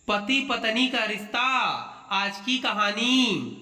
पति पत्नी का रिश्ता। आज की कहानी।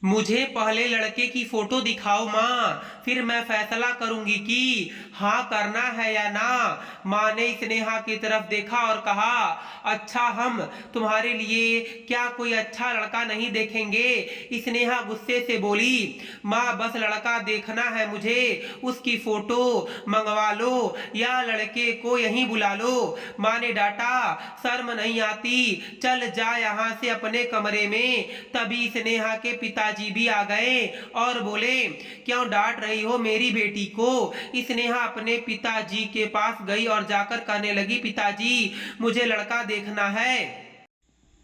मुझे पहले लड़के की फोटो दिखाओ माँ, फिर मैं फैसला करूंगी कि हाँ करना है या ना। माँ ने स्नेहा की तरफ देखा और कहा, अच्छा हम तुम्हारे लिए क्या कोई अच्छा लड़का नहीं देखेंगे? स्नेहा गुस्से से बोली, माँ बस लड़का देखना है मुझे, उसकी फोटो मंगवा लो या लड़के को यहीं बुला लो। माँ ने डांटा, शर्म नहीं आती? चल जा यहाँ से अपने कमरे में। तभी स्नेहा के पिताजी भी आ गए और बोले, क्यों डांट रही हो मेरी बेटी को? स्नेहा अपने पिताजी के पास गई और जाकर कहने लगी, पिताजी मुझे लड़का देखना है।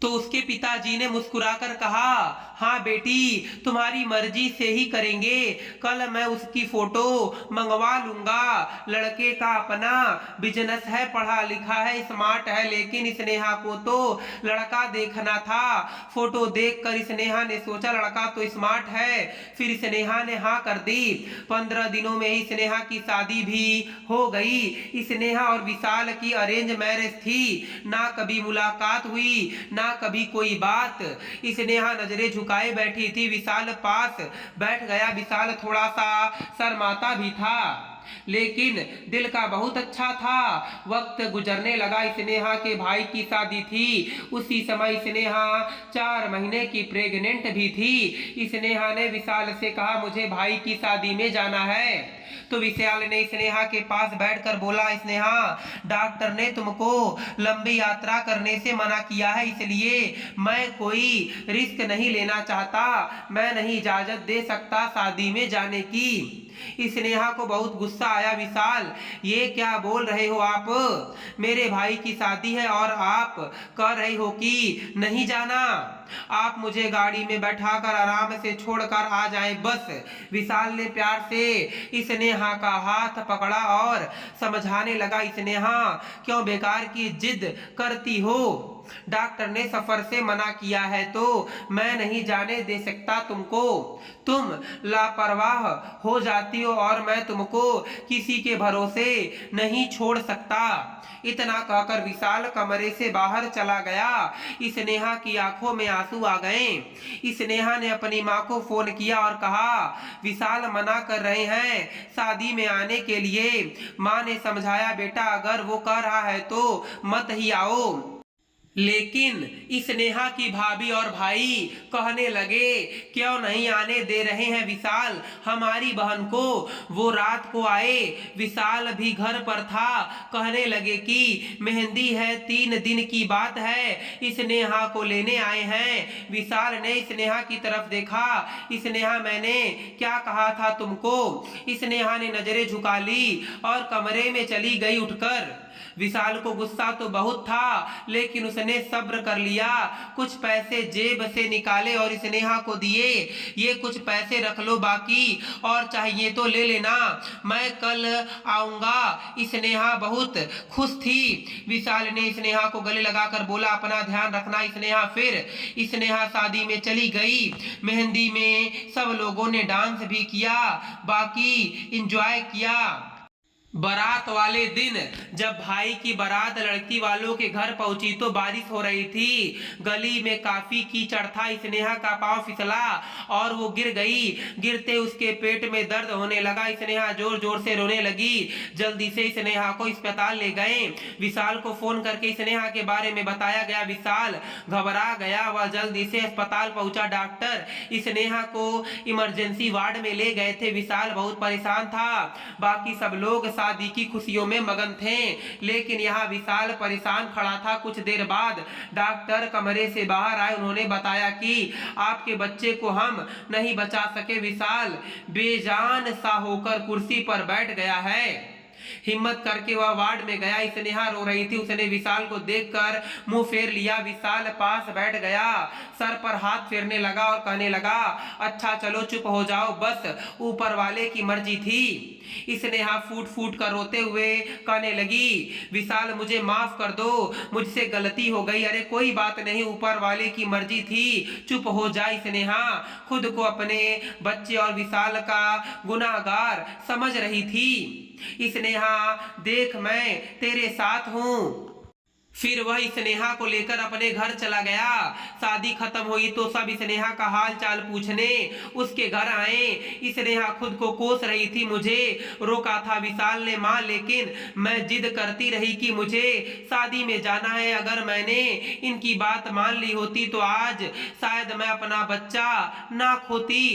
तो उसके पिताजी ने मुस्कुराकर कहा, हाँ बेटी तुम्हारी मर्जी से ही करेंगे, कल मैं उसकी फोटो मंगवा लूंगा। लड़के का अपना बिजनेस है, पढ़ा लिखा है, स्मार्ट है, लेकिन स्नेहा को तो लड़का देखना था। फोटो देखकर स्नेहा ने सोचा लड़का तो स्मार्ट है, फिर स्नेहा ने हाँ कर दी। 15 दिनों में ही स्नेहा की शादी भी हो गई। स्नेहा और विशाल की अरेंज मैरिज थी, ना कभी मुलाकात हुई ना कभी कोई बात। स्नेहा नजरें झुकाए बैठी थी, विशाल पास बैठ गया। विशाल थोड़ा सा शर्माता भी था, लेकिन दिल का बहुत अच्छा था। वक्त गुजरने लगा, स्नेहा के भाई की शादी थी। उसी समय स्नेहा 4 महीने की प्रेग्नेंट भी थी। स्नेहा ने विशाल से कहा, मुझे भाई की शादी में जाना है। तो विशाल ने स्नेहा के पास बैठकर बोला, स्नेहा डॉक्टर ने तुमको लंबी यात्रा करने से मना किया है, इसलिए मैं कोई रिस्क नहीं लेना चाहता। मैं नहीं इजाजत दे सकता शादी में जाने की। स्नेहा को बहुत गुस्सा आया, विशाल ये क्या बोल रहे हो आप? मेरे भाई की शादी है और आप कह रहे हो कि नहीं जाना। आप मुझे गाड़ी में बैठाकर आराम से छोड़कर आ जाएं बस। विशाल ने प्यार से स्नेहा का हाथ पकड़ा और समझाने लगा, स्नेहा क्यों बेकार की जिद करती हो? डॉक्टर ने सफर से मना किया है तो मैं नहीं जाने दे सकता तुमको। तुम लापरवाह हो जाती हो और मैं तुमको किसी के भरोसे नहीं छोड़ सकता। इतना कहकर विशाल कमरे से बाहर चला गया। स्नेहा की आंखों में आंसू आ गए। स्नेहा ने अपनी माँ को फोन किया और कहा, विशाल मना कर रहे हैं शादी में आने के लिए। माँ ने समझाया, बेटा अगर वो कह रहा है तो मत ही आओ। लेकिन स्नेहा की भाभी और भाई कहने लगे, क्यों नहीं आने दे रहे हैं विशाल हमारी बहन को? वो रात को आए, विशाल भी घर पर था। कहने लगे कि मेहंदी है, 3 दिन की बात है, स्नेहा को लेने आए हैं। विशाल ने स्नेहा की तरफ देखा, स्नेहा मैंने क्या कहा था तुमको? स्नेहा ने नजरें झुका ली और कमरे में चली गई उठकर। विशाल को गुस्सा तो बहुत था, लेकिन उसने सब्र कर लिया। कुछ पैसे जेब से निकाले और स्नेहा को दिए। ये कुछ पैसे रख लो, बाकी और चाहिए तो ले लेना, मैं कल आऊंगा। स्नेहा बहुत खुश थी। विशाल ने स्नेहा को गले लगाकर बोला, अपना ध्यान रखना स्नेहा। फिर स्नेहा शादी में चली गई। मेहंदी में सब लोगों ने डांस भी किया, बाकी एंजॉय किया। बारात वाले दिन जब भाई की बारात लड़की वालों के घर पहुंची तो बारिश हो रही थी। गली में काफी कीचड़ था। स्नेहा का पांव फिसला और वो गिर गई। गिरते उसके पेट में दर्द होने लगा। स्नेहा जोर जोर से रोने लगी। जल्दी से स्नेहा को अस्पताल ले गए। विशाल को फोन करके स्नेहा के बारे में बताया गया। विशाल घबरा गया, वह जल्दी से अस्पताल पहुंचा। डॉक्टर स्नेहा को इमरजेंसी वार्ड में ले गए थे। विशाल बहुत परेशान था। बाकी सब लोग शादी की खुशियों में मगन थे, लेकिन यहाँ विशाल परेशान खड़ा था। कुछ देर बाद डॉक्टर कमरे से बाहर आए। उन्होंने बताया कि आपके बच्चे को हम नहीं बचा सके। विशाल बेजान सा होकर कुर्सी पर बैठ गया है। हिम्मत करके वह वार्ड में गया। स्नेहा रो रही थी। उसने विशाल को देखकर मुंह फेर लिया। विशाल पास बैठ गया, सर पर हाथ फेरने लगा और कहने लगा, अच्छा चलो चुप हो जाओ, बस ऊपर वाले की मर्जी थी। स्नेहा फूट फूट कर रोते हुए कहने लगी, विशाल मुझे माफ कर दो, मुझसे गलती हो गई। अरे कोई बात नहीं, ऊपर वाले की मर्जी थी, चुप हो जाए। स्नेहा खुद को अपने बच्चे और विशाल का गुनाहगार समझ रही थी। स्नेहा देख मैं तेरे साथ हूँ। फिर वह स्नेहा को लेकर अपने घर चला गया। शादी खत्म हुई तो सब स्नेहा का हाल चाल पूछने उसके घर आए। स्नेहा खुद को कोस रही थी। मुझे रोका था विशाल ने माँ, लेकिन मैं जिद करती रही कि मुझे शादी में जाना है। अगर मैंने इनकी बात मान ली होती तो आज शायद मैं अपना बच्चा ना खोती।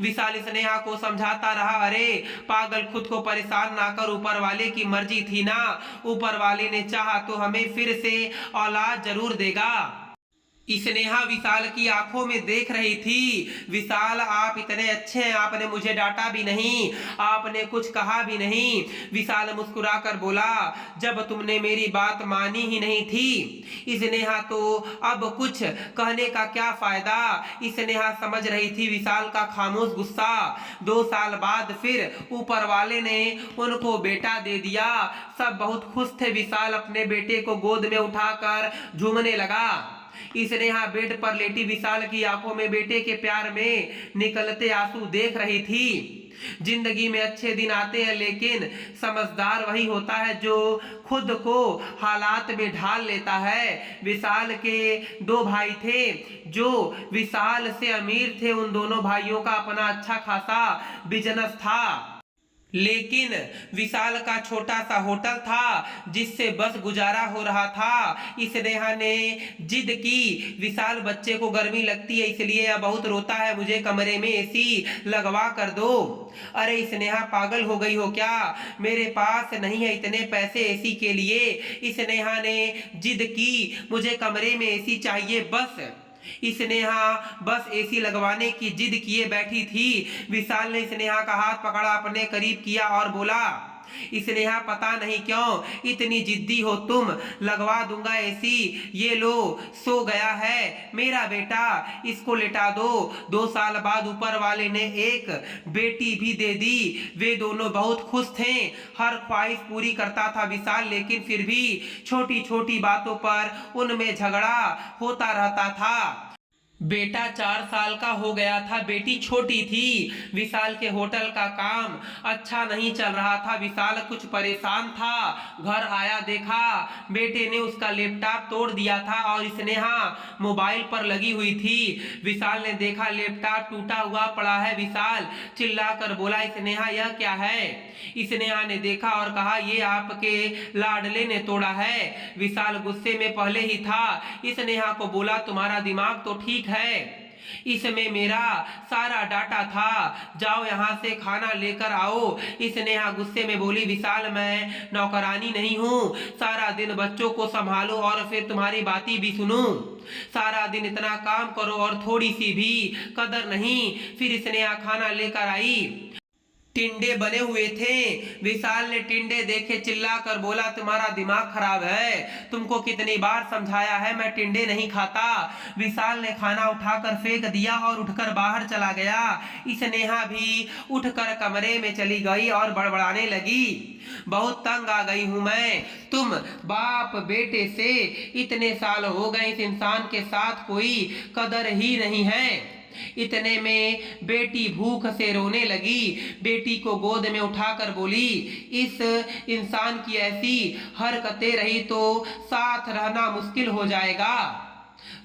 विशाल स्नेहा को समझाता रहा, अरे पागल, खुद को परेशान ना कर, ऊपर वाले की मर्जी थी ना। ऊपर वाले ने चाहा तो हमें फिर से औलाद जरूर देगा। स्नेहा विशाल की आंखों में देख रही थी। विशाल, आप इतने अच्छे हैं, आपने मुझे डांटा भी नहीं, आपने कुछ कहा भी नहीं। विशाल मुस्कुराकर बोला, जब तुमने मेरी बात मानी ही नहीं थी स्नेहा तो अब कुछ कहने का क्या फायदा। स्नेहा समझ रही थी विशाल का खामोश गुस्सा। 2 साल बाद फिर ऊपर वाले ने उनको बेटा दे दिया। सब बहुत खुश थे। विशाल अपने बेटे को गोद में उठाकर झूमने लगा। स्नेहा बेड पर लेटी विशाल की आंखों में बेटे के प्यार में निकलते आंसू देख रही थी। जिंदगी में अच्छे दिन आते हैं, लेकिन समझदार वही होता है जो खुद को हालात में ढाल लेता है। विशाल के 2 भाई थे जो विशाल से अमीर थे। उन दोनों भाइयों का अपना अच्छा खासा बिजनेस था, लेकिन विशाल का छोटा सा होटल था जिससे बस गुजारा हो रहा था। स्नेहा ने जिद की, विशाल बच्चे को गर्मी लगती है इसलिए यह बहुत रोता है, मुझे कमरे में एसी लगवा कर दो। अरे स्नेहा, पागल हो गई हो क्या? मेरे पास नहीं है इतने पैसे एसी के लिए। स्नेहा ने जिद की, मुझे कमरे में एसी चाहिए बस। स्नेहा बस एसी लगवाने की जिद किए बैठी थी। विशाल ने स्नेहा का हाथ पकड़ा, अपने करीब किया और बोला, स्नेहा, पता नहीं क्यों इतनी जिद्दी हो तुम, लगवा दूंगा एसी। ये लो, सो गया है मेरा बेटा, इसको लेटा दो। 2 साल बाद ऊपर वाले ने एक बेटी भी दे दी। वे दोनों बहुत खुश थे। हर ख्वाहिश पूरी करता था विशाल, लेकिन फिर भी छोटी छोटी बातों पर उनमें झगड़ा होता रहता था। बेटा 4 साल का हो गया था, बेटी छोटी थी। विशाल के होटल का काम अच्छा नहीं चल रहा था। विशाल कुछ परेशान था। घर आया, देखा बेटे ने उसका लैपटॉप तोड़ दिया था और स्नेहा मोबाइल पर लगी हुई थी। विशाल ने देखा लैपटॉप टूटा हुआ पड़ा है। विशाल चिल्लाकर बोला, स्नेहा यह क्या है? स्नेहा ने देखा और कहा, ये आपके लाडले ने तोड़ा है। विशाल गुस्से में पहले ही था। स्नेहा को बोला, तुम्हारा दिमाग तो ठीक है, इसमें मेरा सारा डाटा था, जाओ यहाँ से खाना लेकर आओ। स्नेहा गुस्से में बोली, विशाल, मैं नौकरानी नहीं हूँ, सारा दिन बच्चों को संभालो और फिर तुम्हारी बातें भी सुनूं। सारा दिन इतना काम करो और थोड़ी सी भी कदर नहीं। फिर स्नेहा खाना लेकर आई। टिंडे बने हुए थे। विशाल ने टिंडे देखे, चिल्लाकर बोला, तुम्हारा दिमाग खराब है, तुमको कितनी बार समझाया है मैं टिंडे नहीं खाता। विशाल ने खाना उठाकर फेंक दिया और उठकर बाहर चला गया। स्नेहा भी उठकर कमरे में चली गई और बड़बड़ाने लगी, बहुत तंग आ गई हूं मैं, तुम बाप बेटे से इतने साल हो गए, इस इंसान के साथ कोई कदर ही नहीं है। इतने में बेटी भूख से रोने लगी। बेटी को गोद में उठाकर बोली, इस इंसान की ऐसी हरकतें रही तो साथ रहना मुश्किल हो जाएगा।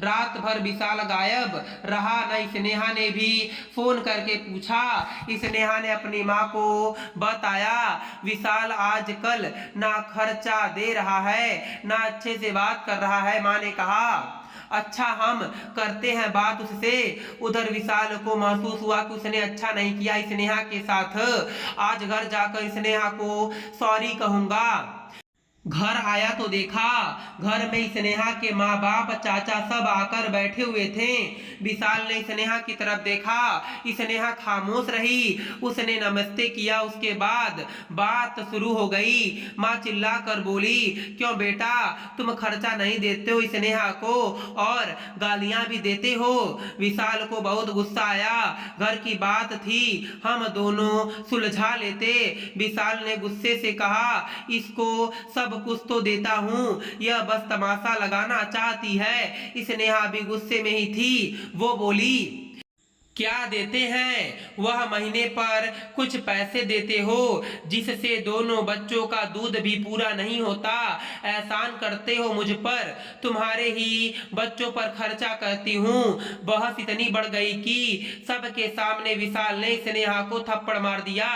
रात भर विशाल गायब रहा। न स्नेहा ने भी फोन करके पूछा। स्नेहा ने अपनी माँ को बताया, विशाल आजकल ना खर्चा दे रहा है ना अच्छे से बात कर रहा है। माँ ने कहा, अच्छा, हम करते हैं बात उससे। उधर विशाल को महसूस हुआ कि उसने अच्छा नहीं किया स्नेहा के साथ। आज घर जाकर स्नेहा को सॉरी कहूंगा। घर आया तो देखा घर में स्नेहा के माँ बाप चाचा सब आकर बैठे हुए थे। विशाल ने स्नेहा की तरफ देखा। स्नेहा खामोश रही। उसने नमस्ते किया, उसके बाद बात शुरू हो गई। माँ चिल्ला कर बोली, क्यों बेटा, तुम खर्चा नहीं देते हो स्नेहा को और गालियां भी देते हो। विशाल को बहुत गुस्सा आया। घर की बात थी, हम दोनों सुलझा लेते। विशाल ने गुस्से से कहा, इसको सब कुछ तो देता हूँ, यह बस तमाशा लगाना चाहती है। स्नेहा भी गुस्से में ही थी। वो बोली, क्या देते हैं? वह महीने पर कुछ पैसे देते हो जिससे दोनों बच्चों का दूध भी पूरा नहीं होता। एहसान करते हो मुझ पर, तुम्हारे ही बच्चों पर खर्चा करती हूँ। बहस इतनी बढ़ गई कि सबके सामने विशाल ने स्नेहा को थप्पड़ मार दिया।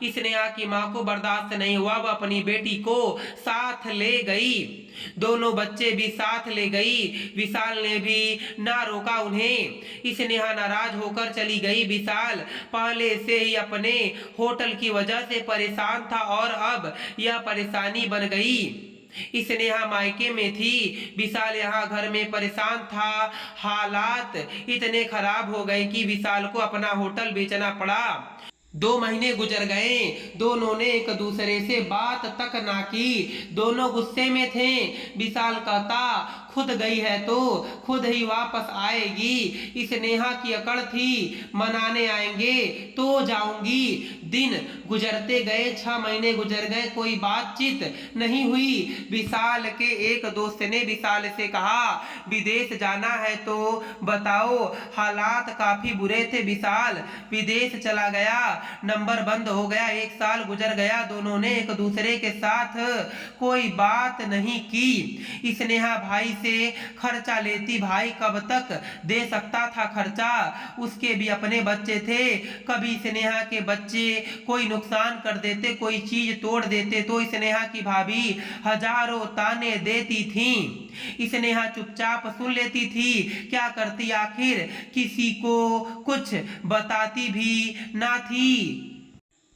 स्नेहा की माँ को बर्दाश्त नहीं हुआ, वह अपनी बेटी को साथ ले गई। दोनों बच्चे भी साथ ले गई। विशाल ने भी ना रोका उन्हें। स्नेहा नाराज होकर चली गई। विशाल पहले से ही अपने होटल की वजह से परेशान था और अब यह परेशानी बन गई। स्नेहा मायके में थी, विशाल यहाँ घर में परेशान था। हालात इतने खराब हो गए कि विशाल को अपना होटल बेचना पड़ा। 2 महीने गुजर गए, दोनों ने एक दूसरे से बात तक ना की। दोनों गुस्से में थे। विशाल कहता खुद गई है तो खुद ही वापस आएगी। स्नेहा की अकड़ थी मनाने आएंगे तो जाऊंगी। दिन गुजरते गए, 6 महीने गुजर गए, कोई बातचीत नहीं हुई। विशाल के एक दोस्त ने विशाल से कहा विदेश जाना है तो बताओ। हालात काफी बुरे थे। विशाल विदेश चला गया, नंबर बंद हो गया। 1 साल गुजर गया, दोनों ने एक दूसरे के साथ कोई बात नहीं की। स्नेहा भाई से खर्चा लेती, भाई कब तक दे सकता था खर्चा, उसके भी अपने बच्चे थे। कभी स्नेहा के बच्चे कोई नुकसान कर देते, कोई चीज तोड़ देते तो स्नेहा की भाभी हजारों ताने देती थी। स्नेहा चुपचाप सुन लेती थी। क्या करती आखिर, किसी को कुछ बताती भी ना थी।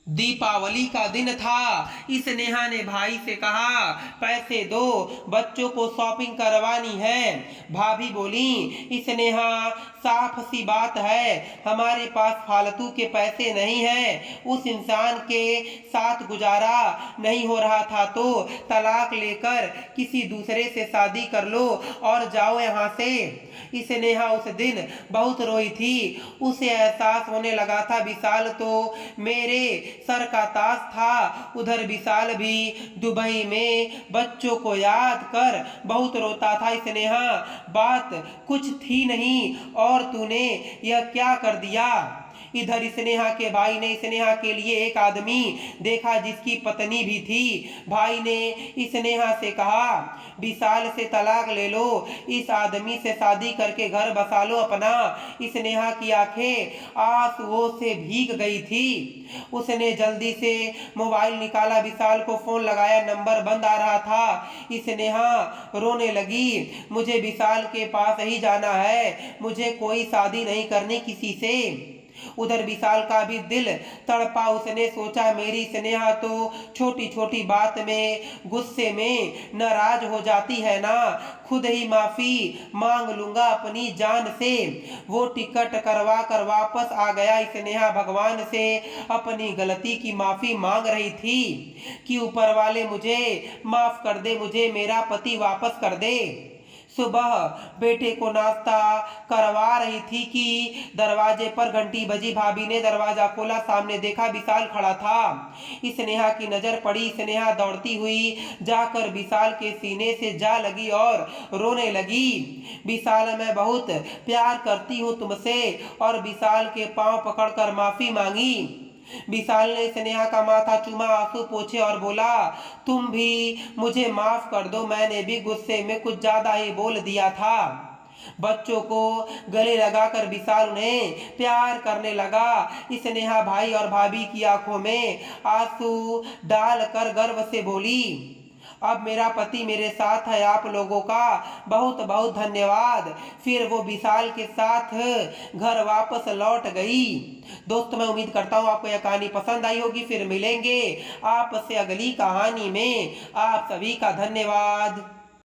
दीपावली का दिन था। स्नेहा ने भाई से कहा पैसे दो, बच्चों को शॉपिंग करवानी है। भाभी बोली स्नेहा साफ सी बात है, हमारे पास फालतू के पैसे नहीं है। उस इंसान के साथ गुजारा नहीं हो रहा था तो तलाक लेकर किसी दूसरे से शादी कर लो और जाओ यहाँ से। स्नेहा उस दिन बहुत रोई थी। उसे एहसास होने लगा था विशाल तो मेरे सर का ताज था। उधर विशाल भी दुबई में बच्चों को याद कर बहुत रोता था। स्नेहा बात कुछ थी नहीं और तूने यह क्या कर दिया। इधर स्नेहा के भाई ने स्नेहा के लिए एक आदमी देखा जिसकी पत्नी भी थी। भाई ने स्नेहा से कहा विशाल से तलाक ले लो, इस आदमी से शादी करके घर बसा लो अपना। स्नेहा की आंखें आंसुओं से भीग गई थी। उसने जल्दी से मोबाइल निकाला, विशाल को फोन लगाया, नंबर बंद आ रहा था। स्नेहा रोने लगी, मुझे विशाल के पास ही जाना है, मुझे कोई शादी नहीं करनी किसी से। उधर विशाल का भी दिल तड़पा। उसने सोचा मेरी स्नेहा तो छोटी छोटी बात में गुस्से में नाराज हो जाती है ना, खुद ही माफी मांग लूंगा अपनी जान से। वो टिकट करवा कर वापस आ गया। स्नेहा भगवान से अपनी गलती की माफी मांग रही थी कि ऊपर वाले मुझे माफ कर दे, मुझे मेरा पति वापस कर दे। सुबह बेटे को नाश्ता करवा रही थी कि दरवाजे पर घंटी बजी। भाभी ने दरवाजा खोला, सामने देखा विशाल खड़ा था। स्नेहा की नजर पड़ी। स्नेहा दौड़ती हुई जाकर विशाल के सीने से जा लगी और रोने लगी। विशाल, मैं बहुत प्यार करती हूँ तुमसे। और विशाल के पांव पकड़कर माफी मांगी। विशाल ने स्नेहा का माथा चूमा, आंसू पोंछे और बोला तुम भी मुझे माफ कर दो, मैंने भी गुस्से में कुछ ज्यादा ही बोल दिया था। बच्चों को गले लगाकर विशाल उन्हें प्यार करने लगा। स्नेहा भाई और भाभी की आंखों में आंसू डालकर गर्व से बोली अब मेरा पति मेरे साथ है, आप लोगों का बहुत बहुत धन्यवाद। फिर वो विशाल के साथ घर वापस लौट गई। दोस्तों, मैं उम्मीद करता हूँ आपको यह कहानी पसंद आई होगी। फिर मिलेंगे आपसे अगली कहानी में। आप सभी का धन्यवाद।